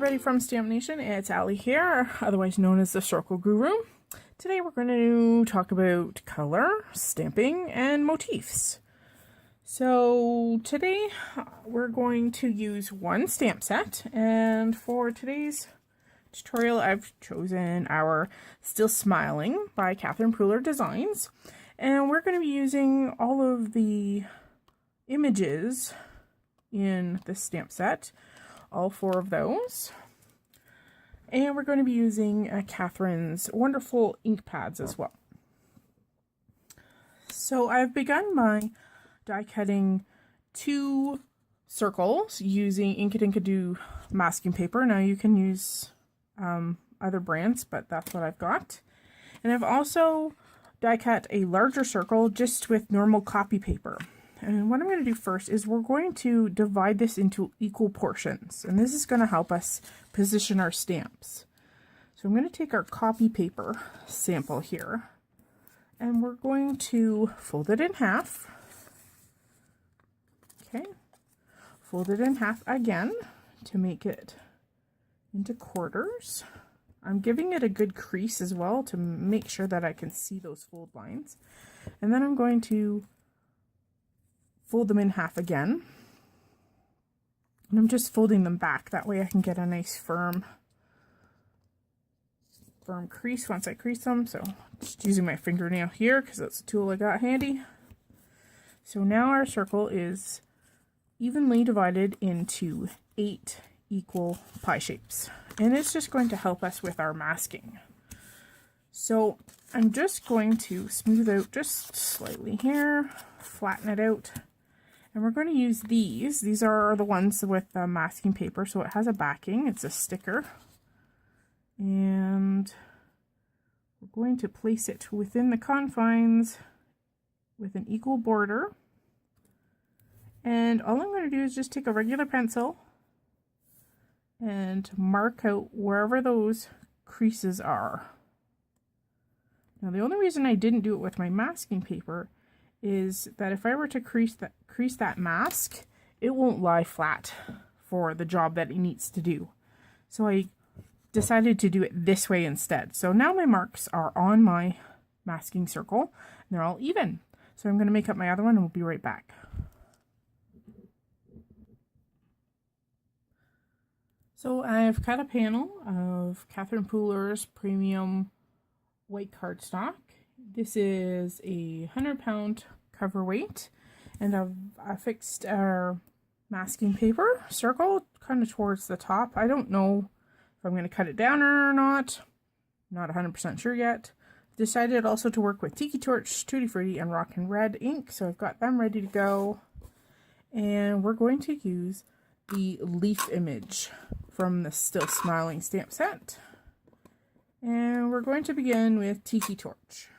everybody from StampNation, it's Allie here, otherwise known as the Circle Guru. Today we're going to talk about color, stamping, and motifs. So today we're going to use one stamp set, and for today's tutorial I've chosen our Still Smiling by Catherine Pooler Designs, and we're going to be using all of the images in this stamp set, all 4 of those. And we're going to be using Catherine's wonderful ink pads as well. So I've begun my die cutting 2 circles using Inkadoo masking paper. Now you can use other brands, but that's what I've got. And I've also die cut a larger circle just with normal copy paper. And what I'm going to do first is we're going to divide this into equal portions, and this is going to help us position our stamps. So I'm going to take our copy paper sample here, and we're going to fold it in half. Okay, fold it in half again to make it into quarters. I'm giving it a good crease as well to make sure that I can see those fold lines. And then I'm going to fold them in half again, and I'm just folding them back, that way I can get a nice firm crease once I crease them. So just using my fingernail here because that's the tool I got handy. So now our circle is evenly divided into 8 equal pie shapes, and it's just going to help us with our masking. So I'm just going to smooth out just slightly here, flatten it out. And we're going to use these. These are the ones with the masking paper, so it has a backing. It's a sticker. And we're going to place it within the confines with an equal border. And all I'm going to do is just take a regular pencil and mark out wherever those creases are. Now, the only reason I didn't do it with my masking paper is that if I were to crease that mask, it won't lie flat for the job that it needs to do. So I decided to do it this way instead. So now my marks are on my masking circle, and they're all even. So I'm going to make up my other one, and we'll be right back. So I've cut a panel of Catherine Pooler's premium white cardstock. This is a 100-pound cover weight, and I've affixed our masking paper circle kind of towards the top. I don't know if I'm going to cut it down or not. Not 100% sure yet. Decided also to work with Tiki Torch, Tutti Frutti, and Rock and Red ink, so I've got them ready to go. And we're going to use the leaf image from the Still Smiling stamp set. And we're going to begin with Tiki Torch.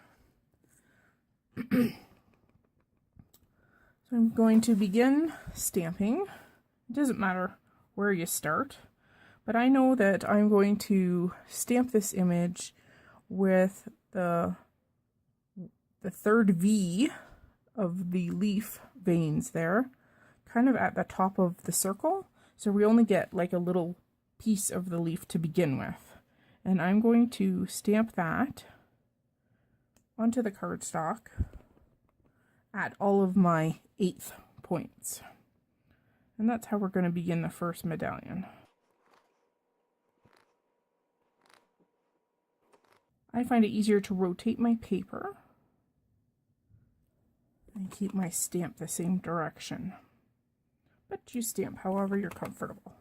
So I'm going to begin stamping. It doesn't matter where you start, but I know that I'm going to stamp this image with the third V of the leaf veins there, kind of at the top of the circle. So we only get like a little piece of the leaf to begin with. And I'm going to stamp that onto the cardstock at all of my 8th points. And that's how we're going to begin the first medallion. I find it easier to rotate my paper and keep my stamp the same direction. But you stamp however you're comfortable.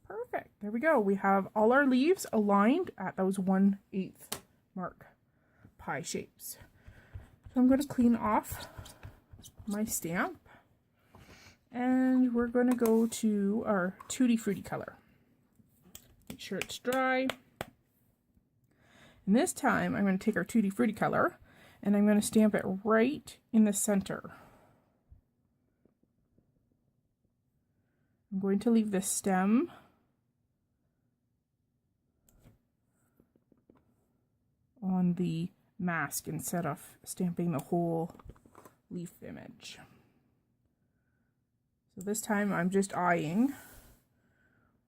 Perfect. There we go. We have all our leaves aligned at those 1/8 mark pie shapes. So I'm going to clean off my stamp, and we're going to go to our Tutti Frutti color. Make sure it's dry. And this time I'm going to take our Tutti Frutti color, and I'm going to stamp it right in the center. I'm going to leave the stem on the mask instead of stamping the whole leaf image. So this time I'm just eyeing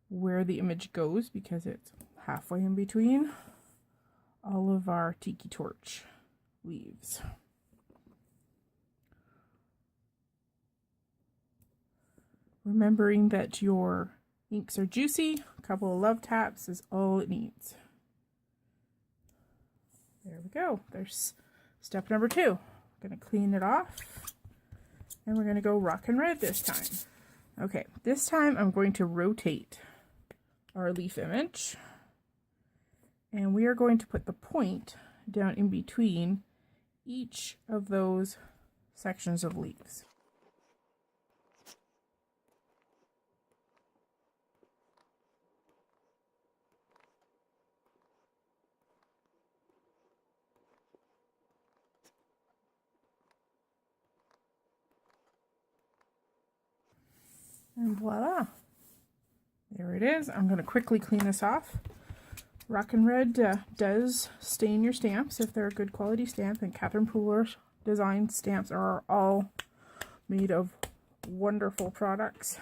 where the image goes because it's halfway in between all of our tiki torch leaves. Remembering that your inks are juicy, a couple of love taps is all it needs. There we go. There's step number 2. I'm going to clean it off, and we're going to go rockin' red this time. Okay, this time I'm going to rotate our leaf image, and we are going to put the point down in between each of those sections of leaves. And voila, there it is. I'm going to quickly clean this off. Rockin' Red does stain your stamps if they're a good quality stamp, and Catherine Pooler's design stamps are all made of wonderful products,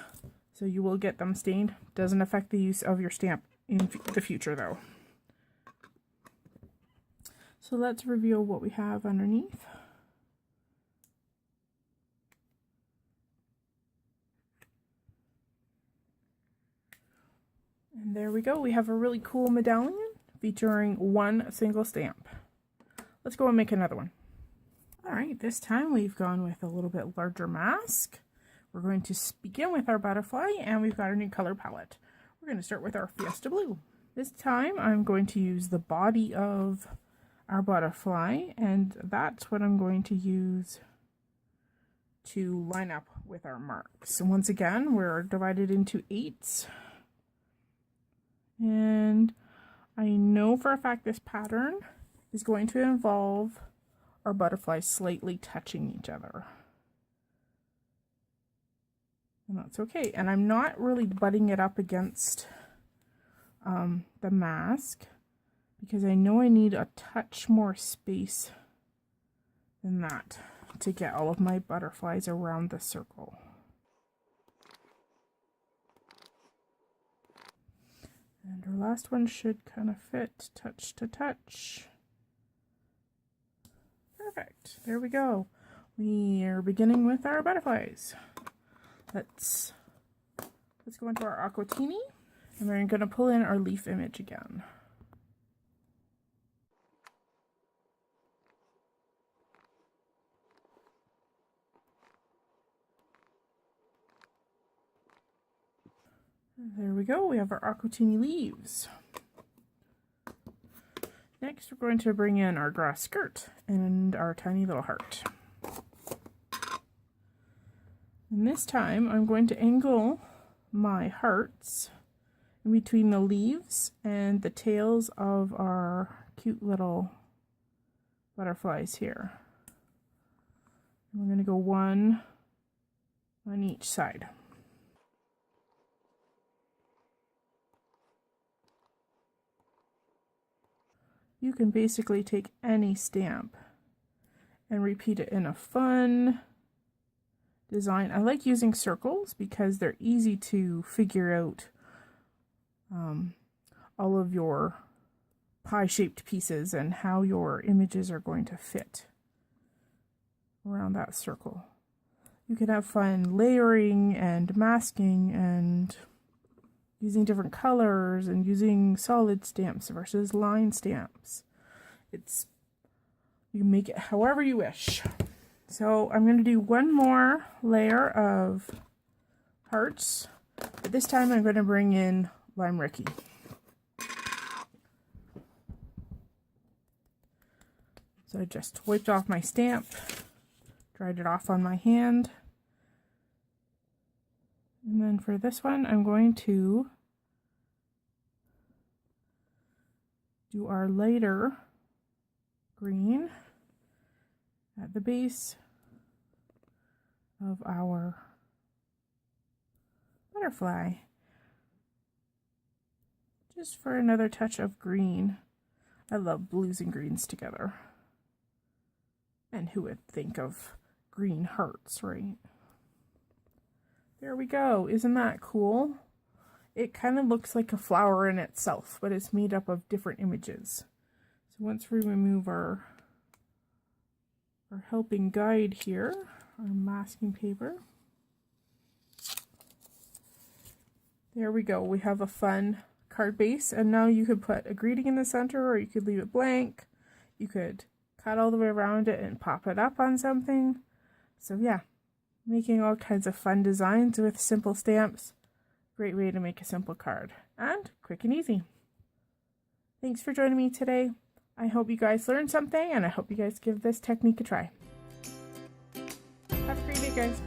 so you will get them stained. Doesn't affect the use of your stamp in the future though. So let's reveal what we have underneath. And there we go. We have a really cool medallion featuring one single stamp. Let's go and make another one. All right, this time we've gone with a little bit larger mask. We're going to begin with our butterfly, and we've got our new color palette. We're going to start with our Fiesta Blue. This time I'm going to use the body of our butterfly, and that's what I'm going to use to line up with our marks. And once again, we're divided into 8s. And I know for a fact this pattern is going to involve our butterflies slightly touching each other. And that's okay. And I'm not really butting it up against the mask because I know I need a touch more space than that to get all of my butterflies around the circle. And our last one should kind of fit touch to touch. Perfect. There we go. We are beginning with our butterflies. Let's go into our aquatini, and we're going to pull in our leaf image again. There we go, we have our aquatini leaves. Next, we're going to bring in our grass skirt and our tiny little heart. And this time, I'm going to angle my hearts in between the leaves and the tails of our cute little butterflies here. And we're going to go one on each side. You can basically take any stamp and repeat it in a fun design. I like using circles because they're easy to figure out all of your pie-shaped pieces and how your images are going to fit around that circle. You can have fun layering and masking and using different colors and using solid stamps versus line stamps. You can make it however you wish. So I'm going to do one more layer of hearts, but this time I'm going to bring in Lime Ricky. So I just wiped off my stamp, dried it off on my hand. And then for this one, I'm going to do our lighter green at the base of our butterfly, just for another touch of green. I love blues and greens together. And who would think of green hearts, right? There we go. Isn't that cool? It kind of looks like a flower in itself, but it's made up of different images. So once we remove our helping guide here, our masking paper, there we go. We have a fun card base, and now you could put a greeting in the center, or you could leave it blank. You could cut all the way around it and pop it up on something. So yeah, making all kinds of fun designs with simple stamps. Great way to make a simple card, and quick and easy. Thanks for joining me today. I hope you guys learned something, and I hope you guys give this technique a try. Have a great day, guys.